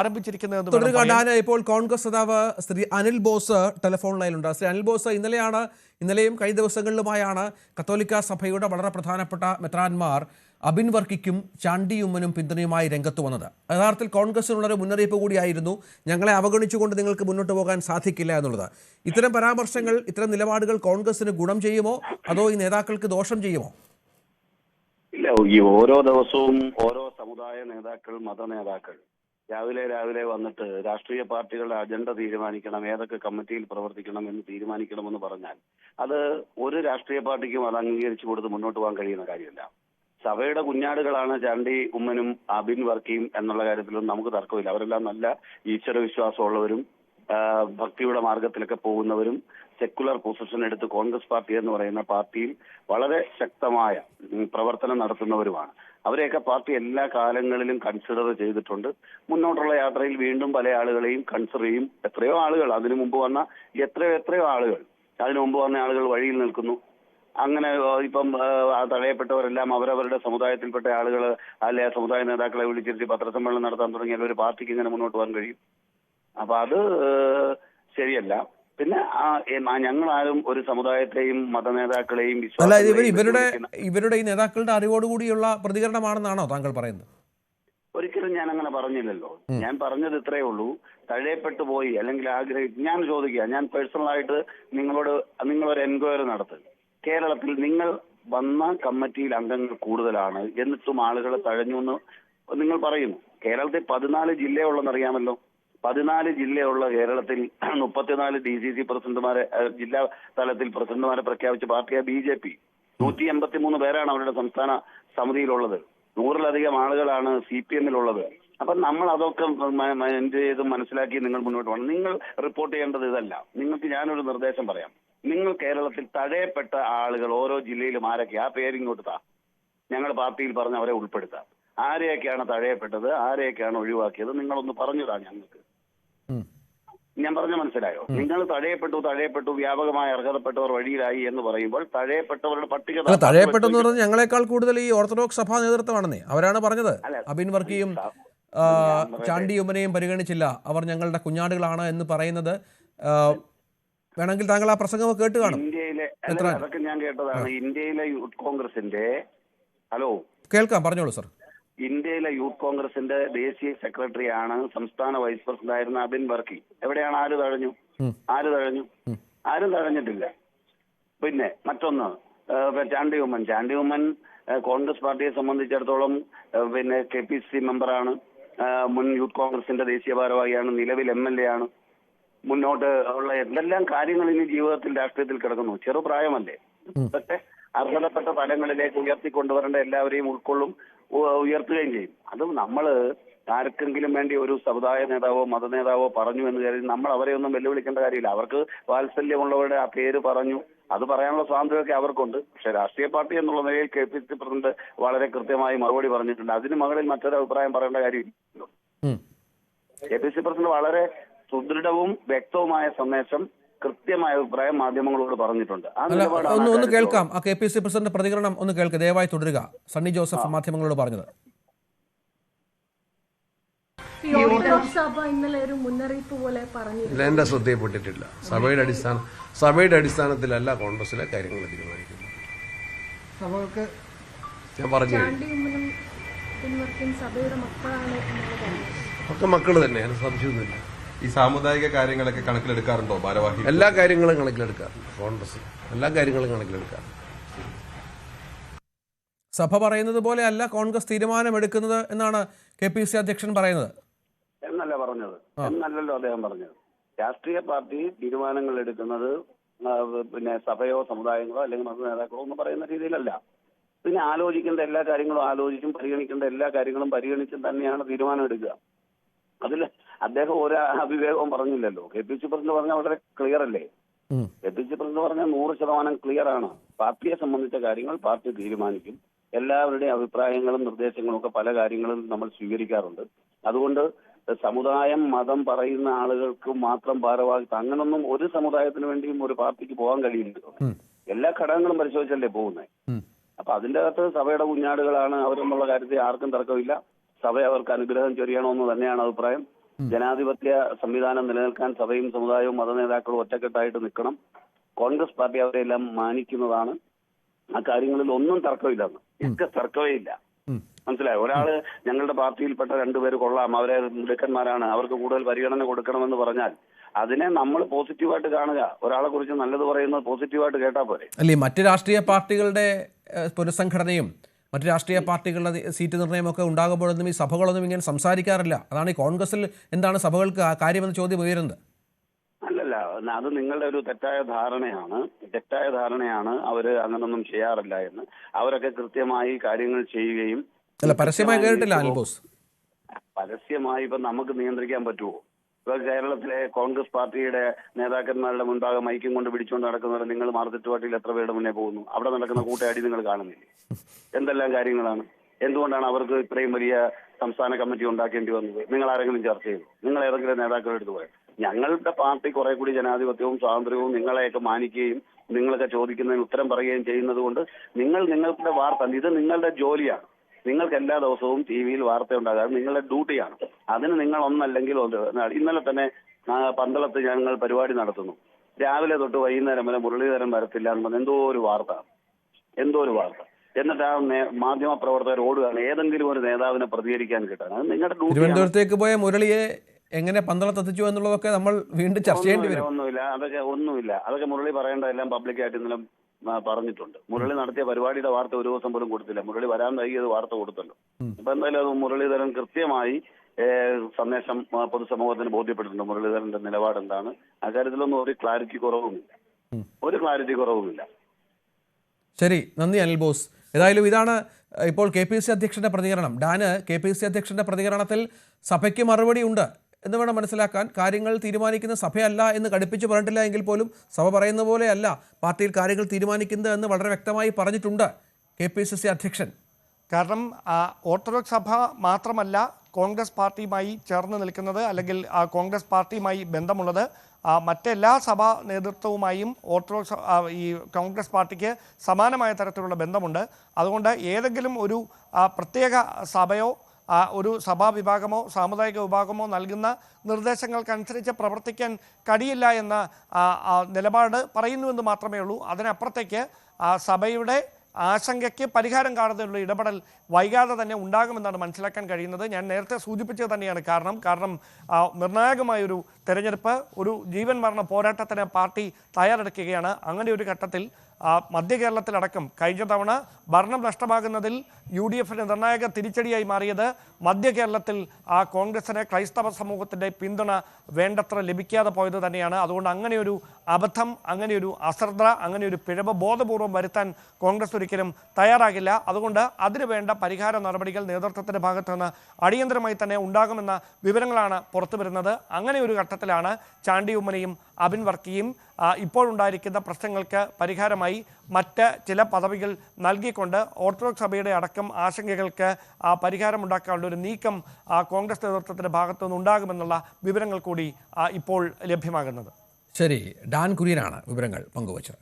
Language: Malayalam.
ആരംഭിച്ചിരിക്കുന്നത്. തുടരുക. ഇപ്പോൾ കോൺഗ്രസ് നേതാവ് ശ്രീ അനിൽ ബോസ് ടെലിഫോൺ ലൈനിലുണ്ട്. ശ്രീ അനിൽ ബോസ്, ഇന്നലെയും കഴിഞ്ഞ ദിവസങ്ങളിലുമായാണ് കത്തോലിക്ക സഭയുടെ വളരെ പ്രധാനപ്പെട്ട മെത്രാന്മാർ അബിൻ വർക്കിക്കും ചാണ്ടി ഉമ്മനും പിന്തുണയുമായി രംഗത്ത് വന്നത്. യഥാർത്ഥത്തിൽ കോൺഗ്രസിനുള്ളൊരു മുന്നറിയിപ്പ് കൂടിയായിരുന്നു, ഞങ്ങളെ അവഗണിച്ചുകൊണ്ട് നിങ്ങൾക്ക് മുന്നോട്ട് പോകാൻ സാധിക്കില്ല എന്നുള്ളത്. ഇത്തരം പരാമർശങ്ങൾ, ഇത്തരം നിലപാടുകൾ കോൺഗ്രസിന് ഗുണം ചെയ്യുമോ അതോ ഈ നേതാക്കൾക്ക് ദോഷം ചെയ്യുമോ? ഇല്ല, ഈ ഓരോ ദിവസവും ഓരോ സമുദായ നേതാക്കൾ, മത നേതാക്കൾ രാവിലെ വന്നിട്ട് രാഷ്ട്രീയ പാർട്ടികളുടെ അജണ്ട തീരുമാനിക്കണം, ഏതൊക്കെ കമ്മിറ്റിയിൽ പ്രവർത്തിക്കണം എന്ന് തീരുമാനിക്കണമെന്ന് പറഞ്ഞാൽ അത് ഒരു രാഷ്ട്രീയ പാർട്ടിക്കും അത് അംഗീകരിച്ചു കൊടുത്ത് മുന്നോട്ട് പോകാൻ കഴിയുന്ന കാര്യമല്ല. സഭയുടെ കുഞ്ഞാടുകളാണ് ചാണ്ടി ഉമ്മനും അബിൻ വർക്കിയും എന്നുള്ള കാര്യത്തിലൊന്നും നമുക്ക് തർക്കമില്ല. അവരെല്ലാം നല്ല ഈശ്വര വിശ്വാസമുള്ളവരും ഭക്തിയുടെ മാർഗത്തിലൊക്കെ പോകുന്നവരും സെക്കുലർ പൊസിഷൻ എടുത്ത് കോൺഗ്രസ് പാർട്ടി എന്ന് പറയുന്ന പാർട്ടിയിൽ വളരെ ശക്തമായ പ്രവർത്തനം നടത്തുന്നവരുമാണ്. അവരെയൊക്കെ പാർട്ടി എല്ലാ കാലങ്ങളിലും കൺസിഡർ ചെയ്തിട്ടുണ്ട്. മുന്നോട്ടുള്ള യാത്രയിൽ വീണ്ടും പല ആളുകളെയും കൺസിഡർ ചെയ്യും. എത്രയോ ആളുകൾ അതിനു മുമ്പ് വന്ന എത്രയോ ആളുകൾ അതിനു മുമ്പ് വന്ന ആളുകൾ വഴിയിൽ നിൽക്കുന്നു. അങ്ങനെ ഇപ്പം തടയപ്പെട്ടവരെല്ലാം അവരവരുടെ സമുദായത്തിൽപ്പെട്ട ആളുകൾ അല്ലെ സമുദായ നേതാക്കളെ വിളിച്ചിരുത്തി പത്രസമ്മേളനം നടത്താൻ തുടങ്ങിയാൽ ഒരു പാർട്ടിക്ക് ഇങ്ങനെ മുന്നോട്ട് പോകാൻ കഴിയും? അപ്പൊ അത് ശരിയല്ല. പിന്നെ ഞങ്ങളാരും ഒരു സമുദായത്തെയും മതനേതാക്കളെയും ഇവരുടെ ഈ നേതാക്കളുടെ അറിവോടുകൂടിയുള്ള പ്രതികരണമാണെന്നാണോ താങ്കൾ പറയുന്നത്? ഒരിക്കലും ഞാൻ അങ്ങനെ പറഞ്ഞില്ലല്ലോ. ഞാൻ പറഞ്ഞത് ഇത്രയേ ഉള്ളൂ, തഴയപ്പെട്ടു പോയി അല്ലെങ്കിൽ ഞാൻ ചോദിക്കുക, ഞാൻ പേഴ്സണലായിട്ട് നിങ്ങളൊരു എൻക്വയറി നടത്തുക. കേരളത്തിൽ നിങ്ങൾ വന്ന കമ്മിറ്റിയിൽ അംഗങ്ങൾ കൂടുതലാണ്, എന്നിട്ടും ആളുകൾ തഴഞ്ഞു എന്ന് നിങ്ങൾ പറയുന്നു. കേരളത്തിൽ 14 ജില്ലയുള്ളതെന്നറിയാമല്ലോ. 14 ജില്ലയുള്ള കേരളത്തിൽ 34 DCC പ്രസിഡന്റുമാരെ, ജില്ലാ തലത്തിൽ പ്രസിഡന്റുമാരെ പ്രഖ്യാപിച്ച പാർട്ടിയാണ് BJP. 183 പേരാണ് അവരുടെ സംസ്ഥാന സമിതിയിലുള്ളത്. 100-ലധികം ആളുകളാണ് CPM-ലുള്ളത്. അപ്പൊ നമ്മൾ അതൊക്കെ മനസ്സിലാക്കി നിങ്ങൾ മുന്നോട്ട് പോകണം. നിങ്ങൾ റിപ്പോർട്ട് ചെയ്യേണ്ടത് ഇതല്ല. നിങ്ങൾക്ക് ഞാനൊരു നിർദ്ദേശം പറയാം. നിങ്ങൾ കേരളത്തിൽ തഴയപ്പെട്ട ആളുകൾ ഓരോ ജില്ലയിലും ആരൊക്കെയാ ആ പേരിങ്ങോട്ട് താ, ഞങ്ങൾ പാർട്ടിയിൽ പറഞ്ഞ് അവരെ ഉൾപ്പെടുത്താം. ആരെയൊക്കെയാണ് തഴയപ്പെട്ടത്, ആരെയൊക്കെയാണ് ഒഴിവാക്കിയത്, നിങ്ങളൊന്ന് പറഞ്ഞുതാ ഞങ്ങൾക്ക്. ഞാൻ പറഞ്ഞ മനസ്സിലായോ? നിങ്ങൾ തഴയപ്പെട്ടു വ്യാപകമായി അർഹതപ്പെട്ടവർ വഴിയിലായി എന്ന് പറയുമ്പോൾ തഴയപ്പെട്ടവരുടെ പട്ടിക തഴയപ്പെട്ടെന്ന് പറഞ്ഞാൽ ഞങ്ങളെക്കാൾ കൂടുതൽ ഈ ഓർത്തഡോക്സ് സഭാ നേതൃത്വമാണെന്നേ അവരാണ് പറഞ്ഞത്. അബിൻ വർക്കിയും ചാണ്ടി ഉമ്മനെയും പരിഗണിച്ചില്ല, അവർ ഞങ്ങളുടെ കുഞ്ഞാടുകളാണ് എന്ന് പറയുന്നത്. വേണമെങ്കിൽ താങ്കൾ ആ പ്രസംഗം കേട്ട് കാണും. അതൊക്കെ ഞാൻ കേട്ടതാണ്. ഇന്ത്യയിലെ യൂത്ത് കോൺഗ്രസിന്റെ കേൾക്കാം, പറഞ്ഞോളൂ സർ. ഇന്ത്യയിലെ യൂത്ത് കോൺഗ്രസിന്റെ ദേശീയ സെക്രട്ടറിയാണ് സംസ്ഥാന വൈസ് പ്രസിഡന്റ് ആയിരുന്ന അബിൻ വർക്കി. എവിടെയാണ്? ആര് തഴഞ്ഞു? ആരും തഴഞ്ഞിട്ടില്ല. പിന്നെ മറ്റൊന്ന്, ചാണ്ടി ഉമ്മൻ കോൺഗ്രസ് പാർട്ടിയെ സംബന്ധിച്ചിടത്തോളം പിന്നെ KPCC മെമ്പറാണ്, മുൻ യൂത്ത് കോൺഗ്രസിന്റെ ദേശീയ ഭാരവാഹിയാണ്, നിലവിൽ MLA ആണ്. മുന്നോട്ട് ഉള്ള എന്തെല്ലാം കാര്യങ്ങൾ ഇനി ജീവിതത്തിൽ രാഷ്ട്രീയത്തിൽ കിടക്കുന്നു. ചെറുപ്രായമല്ലേ, പക്ഷെ അർഹതപ്പെട്ട തലങ്ങളിലേക്ക് ഉയർത്തിക്കൊണ്ടുവരേണ്ട എല്ലാവരെയും ഉൾക്കൊള്ളും, ഉയർത്തുകയും ചെയ്യും. അത് നമ്മൾ ആർക്കെങ്കിലും വേണ്ടി ഒരു സമുദായ നേതാവോ മതനേതാവോ പറഞ്ഞു എന്ന് കരുതി നമ്മൾ അവരെ ഒന്നും വെല്ലുവിളിക്കേണ്ട കാര്യമില്ല. അവർക്ക് വാത്സല്യമുള്ളവരുടെ ആ പേര് പറഞ്ഞു, അത് പറയാനുള്ള സ്വാതന്ത്ര്യമൊക്കെ അവർക്കുണ്ട്. പക്ഷെ രാഷ്ട്രീയ പാർട്ടി എന്നുള്ള നിലയിൽ KPCC പ്രസിഡന്റ് വളരെ കൃത്യമായി മറുപടി പറഞ്ഞിട്ടുണ്ട്. അതിന് മകളിൽ മറ്റൊരു അഭിപ്രായം പറയേണ്ട കാര്യമില്ല. KPCC പ്രസിഡന്റ് വളരെ സുദൃഢവും വ്യക്തവുമായ സന്ദേശം, കൃത്യമായ അഭിപ്രായം മാധ്യമങ്ങളോട് പറഞ്ഞിട്ടുണ്ട്. ഒന്ന് കേൾക്കാം, ആ KPCC പ്രസിഡന്റ് പ്രതികരണം ഒന്ന് കേൾക്കുക, ദയവായി തുടരുക. സണ്ണി ജോസഫ് മാധ്യമങ്ങളോട് പറഞ്ഞത്. എന്റെ ശ്രദ്ധയിൽപ്പെട്ടിട്ടില്ല. സഭയുടെ അടിസ്ഥാനത്തിലല്ല കോൺഗ്രസിലെ കാര്യങ്ങൾ തീരുമാനിക്കുന്നത്. ഞാൻ പറഞ്ഞു, ഒക്കെ മക്കള് തന്നെ, അതിന് സംശയമൊന്നുമില്ല. ഈ സാമുദായിക കാര്യങ്ങളൊക്കെ കണക്കിലെടുക്കാറുണ്ടോ ഭാരവാഹി? എല്ലാ കാര്യങ്ങളും കണക്കിലെടുക്കാറുണ്ട്. കോൺഗ്രസ് എല്ലാ കാര്യങ്ങളും കണക്കിലെടുക്കാറുണ്ട്. സഭ പറയുന്നത് പോലെ അല്ല കോൺഗ്രസ് തീരുമാനമെടുക്കുന്നത് എന്നാണ് KPCC അധ്യക്ഷൻ പറയുന്നത്. എന്നല്ലല്ലോ അദ്ദേഹം പറഞ്ഞത്. രാഷ്ട്രീയ പാർട്ടി തീരുമാനങ്ങൾ എടുക്കുന്നത് പിന്നെ സഭയോ സമുദായങ്ങളോ അല്ലെങ്കിൽ മത നേതാക്കളോ എന്ന് പറയുന്ന രീതിയിലല്ല. പിന്നെ ആലോചിക്കേണ്ട എല്ലാ കാര്യങ്ങളും ആലോചിച്ചും പരിഗണിക്കേണ്ട എല്ലാ കാര്യങ്ങളും പരിഗണിച്ചും തന്നെയാണ് തീരുമാനം എടുക്കുക. അതിൽ അദ്ദേഹം ഒരു അവിവേകവും പറഞ്ഞില്ലല്ലോ. KPCC പ്രസിഡന്റ് പറഞ്ഞാൽ വളരെ ക്ലിയർ അല്ലേ? KPCC പ്രസിഡന്റ് പറഞ്ഞാൽ 100% ക്ലിയർ ആണ്. പാർട്ടിയെ സംബന്ധിച്ച കാര്യങ്ങൾ പാർട്ടി തീരുമാനിക്കും. എല്ലാവരുടെയും അഭിപ്രായങ്ങളും നിർദ്ദേശങ്ങളും ഒക്കെ പല കാര്യങ്ങളും നമ്മൾ സ്വീകരിക്കാറുണ്ട്. അതുകൊണ്ട് സമുദായം മതം പറയുന്ന ആളുകൾക്ക് മാത്രം ഭാരവാഹിത്വം അങ്ങനൊന്നും ഒരു സമുദായത്തിന് വേണ്ടിയും ഒരു പാർട്ടിക്ക് പോകാൻ കഴിയില്ലല്ലോ. എല്ലാ ഘടകങ്ങളും പരിശോധിച്ചല്ലേ പോകുന്നത്. അപ്പൊ അതിന്റെ അകത്ത് സഭയുടെ കുഞ്ഞാടുകളാണ് അവരെന്നുള്ള കാര്യത്തിൽ ആർക്കും തർക്കമില്ല. സഭ അവർക്ക് അനുഗ്രഹം ചൊരിയണമെന്ന് തന്നെയാണ് അഭിപ്രായം. ജനാധിപത്യ സംവിധാനം നിലനിൽക്കാൻ സഭയും സമുദായവും മതനേതാക്കളും ഒറ്റക്കെട്ടായിട്ട് നിൽക്കണം. കോൺഗ്രസ് പാർട്ടി അവരെല്ലാം മാനിക്കുന്നതാണ്. ആ കാര്യങ്ങളിൽ ഒന്നും തർക്കമില്ലെന്ന്, ഒക്കെ തർക്കമേ ഇല്ല. മനസ്സിലായോ? ഒരാള് ഞങ്ങളുടെ പാർട്ടിയിൽപ്പെട്ട രണ്ടുപേര് കൊള്ളാം, അവരെ മിടുക്കന്മാരാണ്, അവർക്ക് കൂടുതൽ പരിഗണന കൊടുക്കണമെന്ന് പറഞ്ഞാൽ അതിനെ നമ്മൾ പോസിറ്റീവായിട്ട് കാണുക. ഒരാളെ കുറിച്ച് നല്ലത് പറയുന്നത് പോസിറ്റീവായിട്ട് കേട്ടാൽ പോരെ. അല്ലേ, മറ്റ് രാഷ്ട്രീയ പാർട്ടികളുടെ പുനഃസംഘടനയും മറ്റ് രാഷ്ട്രീയ പാർട്ടികളുടെ സീറ്റ് നിർണ്ണയമൊക്കെ ഉണ്ടാകുമ്പോഴൊന്നും ഈ സഭകളൊന്നും ഇങ്ങനെ സംസാരിക്കാറില്ല. അതാണ് ഈ കോൺഗ്രസിൽ എന്താണ് സഭകൾക്ക് കാര്യമെന്ന ചോദ്യം ഉയരുന്നത്. അല്ലല്ല, അത് നിങ്ങളുടെ ഒരു തെറ്റായ ധാരണയാണ്. അവര് അങ്ങനൊന്നും ചെയ്യാറില്ല എന്ന്. അവരൊക്കെ കൃത്യമായി കാര്യങ്ങൾ ചെയ്യുകയും അല്ല, പരസ്യമായി കേട്ടിട്ടില്ല അനിൽ ബോസ്. പരസ്യമായി ഇപ്പൊ നമുക്ക് നിയന്ത്രിക്കാൻ പറ്റുമോ? ഇപ്പൊ കേരളത്തിലെ കോൺഗ്രസ് പാർട്ടിയുടെ നേതാക്കന്മാരുടെ മുൻപാകെ മൈക്കും കൊണ്ട് പിടിച്ചുകൊണ്ട് നടക്കുന്നവരെ നിങ്ങൾ മാർക്കറ്റ് എത്ര പേരുടെ മുന്നേ പോകുന്നു? അവിടെ നടക്കുന്ന കൂട്ടയടി നിങ്ങൾ കാണുന്നില്ലേ? എന്തെല്ലാം കാര്യങ്ങളാണ്. എന്തുകൊണ്ടാണ് അവർക്ക് ഇത്രയും വലിയ സംസ്ഥാന കമ്മിറ്റി ഉണ്ടാക്കേണ്ടി വന്നത്? നിങ്ങൾ ആരെങ്കിലും ചർച്ച ചെയ്തു? നിങ്ങൾ ഏതെങ്കിലും നേതാക്കളുടെ അടുത്ത് പോയത്? ഞങ്ങളുടെ പാർട്ടി കുറെ കൂടി ജനാധിപത്യവും സ്വാതന്ത്ര്യവും നിങ്ങളെയൊക്കെ മാനിക്കുകയും നിങ്ങളൊക്കെ ചോദിക്കുന്നതിന് ഉത്തരം പറയുകയും ചെയ്യുന്നത് കൊണ്ട് നിങ്ങളുടെ വാർത്ത, ഇത് നിങ്ങളുടെ ജോലിയാണ്. നിങ്ങൾക്ക് എല്ലാ ദിവസവും ടി വിയിൽ വാർത്ത ഉണ്ടാകാതെ നിങ്ങളുടെ ഡ്യൂട്ടിയാണ്. അതിന് നിങ്ങൾ ഒന്നല്ലെങ്കിൽ ഇന്നലെ തന്നെ പന്തളത്ത് ഞങ്ങൾ പരിപാടി നടത്തുന്നു. രാവിലെ തൊട്ട് വൈകുന്നേരം വരെ മുരളീധരൻ വരത്തില്ല എന്ന് പറഞ്ഞ എന്തോ ഒരു വാർത്ത. എന്നിട്ട് ആ മാധ്യമ പ്രവർത്തകർ ഓടുകയാണ് ഏതെങ്കിലും ഒരു നേതാവിനെ പ്രതികരിക്കാൻ കിട്ടാൻ. അത് നിങ്ങളുടെ ഡ്യൂട്ടി. തിരുവനന്തപുരത്തേക്ക് പോയ മുരളിയെ എങ്ങനെ പന്തളത്തെത്തിച്ചു എന്നുള്ളതൊക്കെ നമ്മൾ വീണ്ടും ചർച്ച ചെയ്യേണ്ടി വരും. ഒന്നുമില്ല. അതൊക്കെ മുരളി പറയേണ്ടതെല്ലാം പബ്ലിക്കായിട്ട് ഇന്നലെ പറഞ്ഞിട്ടുണ്ട്. മുരളി നടത്തിയ പരിപാടിയുടെ വാർത്ത ഒരു ദിവസം പോലും കൊടുത്തില്ല. മുരളി വരാൻ വൈകിയത് വാർത്ത കൊടുത്തല്ലോ. അപ്പൊ എന്തായാലും അത് മുരളീധരൻ കൃത്യമായി സന്ദേശം പൊതുസമൂഹത്തിന് ബോധ്യപ്പെട്ടിട്ടുണ്ട്. മുരളീധരന്റെ നിലപാട് എന്താണ് അക്കാര്യത്തിലൊന്നും ഒരു ക്ലാരിറ്റി കുറവുമില്ല. ശരി, നന്ദി അനിൽ ബോസ്. ഏതായാലും ഇതാണ് ഇപ്പോൾ KPCC അധ്യക്ഷന്റെ പ്രതികരണം. ഡാന് KPCC അധ്യക്ഷന്റെ പ്രതികരണത്തിൽ സഭയ്ക്ക് മറുപടി ഉണ്ട് എന്ന് വേണം മനസ്സിലാക്കാൻ. കാര്യങ്ങൾ തീരുമാനിക്കുന്ന സഭയല്ല എന്ന് കടുപ്പിച്ച് പറഞ്ഞിട്ടില്ല എങ്കിൽ പോലും സഭ പറയുന്ന പോലെയല്ല പാർട്ടിയിൽ കാര്യങ്ങൾ തീരുമാനിക്കുന്നത് എന്ന് വളരെ വ്യക്തമായി പറഞ്ഞിട്ടുണ്ട് KPCC അധ്യക്ഷൻ. കാരണം ഓർത്തഡോക്സ് സഭ മാത്രമല്ല കോൺഗ്രസ് പാർട്ടിയുമായി ചേർന്ന് നിൽക്കുന്നത്, അല്ലെങ്കിൽ കോൺഗ്രസ് പാർട്ടിയുമായി ബന്ധമുള്ളത്. മറ്റെല്ലാ സഭാ നേതൃത്വവുമായും ഓർത്തഡോക്സ് ഈ കോൺഗ്രസ് പാർട്ടിക്ക് സമാനമായ തരത്തിലുള്ള ബന്ധമുണ്ട്. അതുകൊണ്ട് ഏതെങ്കിലും ഒരു പ്രത്യേക സഭയോ ഒരു സഭാ വിഭാഗമോ സാമുദായിക വിഭാഗമോ നൽകുന്ന നിർദ്ദേശങ്ങൾക്കനുസരിച്ച് പ്രവർത്തിക്കാൻ കഴിയില്ല എന്ന നിലപാട് പറയുന്നുവെന്ന് മാത്രമേ ഉള്ളൂ. അതിനപ്പുറത്തേക്ക് സഭയുടെ ആശങ്കയ്ക്ക് പരിഹാരം കാണുന്നതിനുള്ള ഇടപെടൽ വൈകാതെ തന്നെ ഉണ്ടാകുമെന്നാണ് മനസ്സിലാക്കാൻ കഴിയുന്നത്. ഞാൻ നേരത്തെ സൂചിപ്പിച്ചത് തന്നെയാണ് കാരണം നിർണായകമായൊരു തെരഞ്ഞെടുപ്പ്, ഒരു ജീവൻ മരണ പോരാട്ടത്തിന് പാർട്ടി തയ്യാറെടുക്കുകയാണ്. അങ്ങനെ ഒരു ഘട്ടത്തിൽ മധ്യ കേരളത്തിലടക്കം കഴിഞ്ഞ തവണ ഭരണം നഷ്ടമാകുന്നതിൽ UDFന് നിർണായക തിരിച്ചടിയായി മാറിയത് മധ്യ കേരളത്തിൽ കോൺഗ്രസിന് ക്രൈസ്തവ സമൂഹത്തിൻ്റെ പിന്തുണ വേണ്ടത്ര ലഭിക്കാതെ പോയത് തന്നെയാണ്. അതുകൊണ്ട് അങ്ങനെയൊരു അബദ്ധം, അങ്ങനെയൊരു അശ്രദ്ധ, അങ്ങനെയൊരു പിഴവ് ബോധപൂർവം വരുത്താൻ കോൺഗ്രസ് ഒരിക്കലും തയ്യാറാകില്ല. അതുകൊണ്ട് അതിനു വേണ്ട പരിഹാര നടപടികൾ നേതൃത്വത്തിൻ്റെ ഭാഗത്തു നിന്ന് അടിയന്തരമായി തന്നെ ഉണ്ടാകുമെന്ന വിവരങ്ങളാണ് പുറത്തു വരുന്നത്. അങ്ങനെ ഒരു ഘട്ടത്തിലാണ് ചാണ്ടി ഉമ്മനെയും അബിൻ വർക്കിയും ഇപ്പോഴുണ്ടായിരിക്കുന്ന പ്രശ്നങ്ങൾക്ക് പരിഹാരമായി മറ്റ് ചില പദവികൾ നൽകിക്കൊണ്ട് ഓർത്തഡോക്സ് സഭയുടെ അടക്കം ആശങ്കകൾക്ക് പരിഹാരമുണ്ടാക്കാനുള്ള ഒരു നീക്കം കോൺഗ്രസ് നേതൃത്വത്തിൻ്റെ ഭാഗത്തു നിന്നുണ്ടാകുമെന്നുള്ള വിവരങ്ങൾ കൂടി ഇപ്പോൾ ലഭ്യമാകുന്നത്. ശരി, ഡാൻ കുര്യനാണ് വിവരങ്ങൾ പങ്കുവച്ചത്.